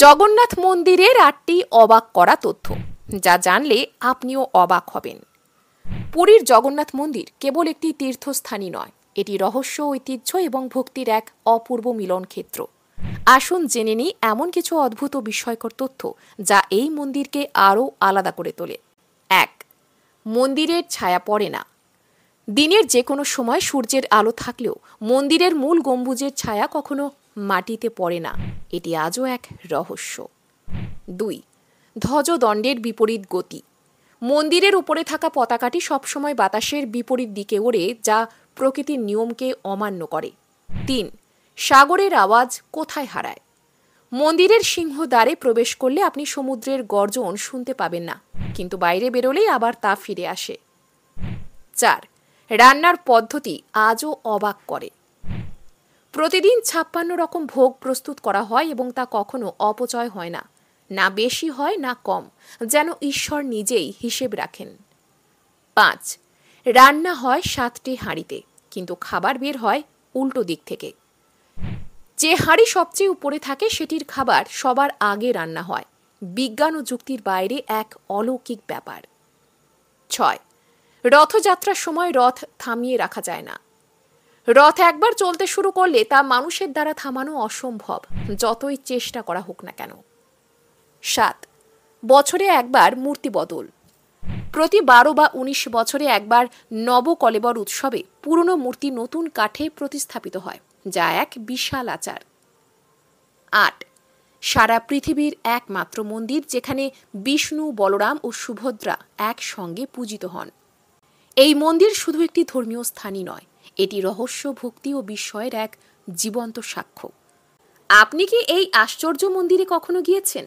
জগন্নাথ মন্দিরের ৮টি অবাক করা তথ্য, যা জানলে আপনিও অবাক হবেন। পুরীর জগন্নাথ মন্দির কেবল একটি তীর্থস্থানই নয়, এটি রহস্য, ঐতিহ্য এবং ভক্তির এক অপূর্ব মিলন ক্ষেত্র। আসুন জেনে নিই এমন কিছু অদ্ভুত ও বিস্ময়কর তথ্য যা এই মন্দিরকে আরও আলাদা করে তোলে। ১. মন্দিরের ছায়া পড়ে না। দিনের যে কোনো সময় সূর্যের আলো থাকলেও মন্দিরের মূল গম্বুজের ছায়া কখনো মাটিতে পড়ে না, এটি আজও এক রহস্য। ২. ধ্বজদণ্ডের বিপরীত গতি। মন্দিরের উপরে থাকা পতাকাটি সবসময় বাতাসের বিপরীত দিকে ওড়ে, যা প্রকৃতির নিয়মকে অমান্য করে। ৩. সাগরের আওয়াজ কোথায় হারায়। মন্দিরের সিংহদ্বারে প্রবেশ করলে আপনি সমুদ্রের গর্জন শুনতে পাবেন না, কিন্তু বাইরে বেরোলেই আবার তা ফিরে আসে। ৪. রান্নার পদ্ধতি আজও অবাক করে। প্রতিদিন ৫৬ রকম ভোগ প্রস্তুত করা হয় এবং তা কখনো অপচয় হয় না, না বেশি হয় না কম, যেন ঈশ্বর নিজেই হিসেব রাখেন। ৫. রান্না হয় ৭টি হাঁড়িতে, কিন্তু খাবার বের হয় উল্টো দিক থেকে। যে হাঁড়ি সবচেয়ে উপরে থাকে সেটির খাবার সবার আগে রান্না হয়, বিজ্ঞান ও যুক্তির বাইরে এক অলৌকিক ব্যাপার। ৬. রথযাত্রার সময় রথ থামিয়ে রাখা যায় না। রথ একবার চলতে শুরু করলে তা মানুষের দ্বারা থামানো অসম্ভব, যতই চেষ্টা করা হোক না কেন। ৭. বছরে একবার মূর্তি বদল। প্রতি ১২ বা ১৯ বছরে একবার নবকলেবর উৎসবে পুরনো মূর্তি নতুন কাঠে প্রতিস্থাপিত হয়, যা এক বিশাল আচার। ৮. সারা পৃথিবীর একমাত্র মন্দির যেখানে বিষ্ণু, বলরাম ও সুভদ্রা একসঙ্গে পূজিত হন। এই মন্দির শুধু একটি ধর্মীয় স্থানই নয়, এটি রহস্য, ভক্তি ও বিস্ময়ের এক জীবন্ত সাক্ষ্য। আপনি কি এই আশ্চর্য মন্দিরে কখনো গিয়েছেন?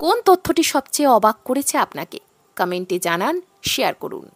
কোন তথ্যটি সবচেয়ে অবাক করেছে আপনাকে? কমেন্টে জানান, শেয়ার করুন।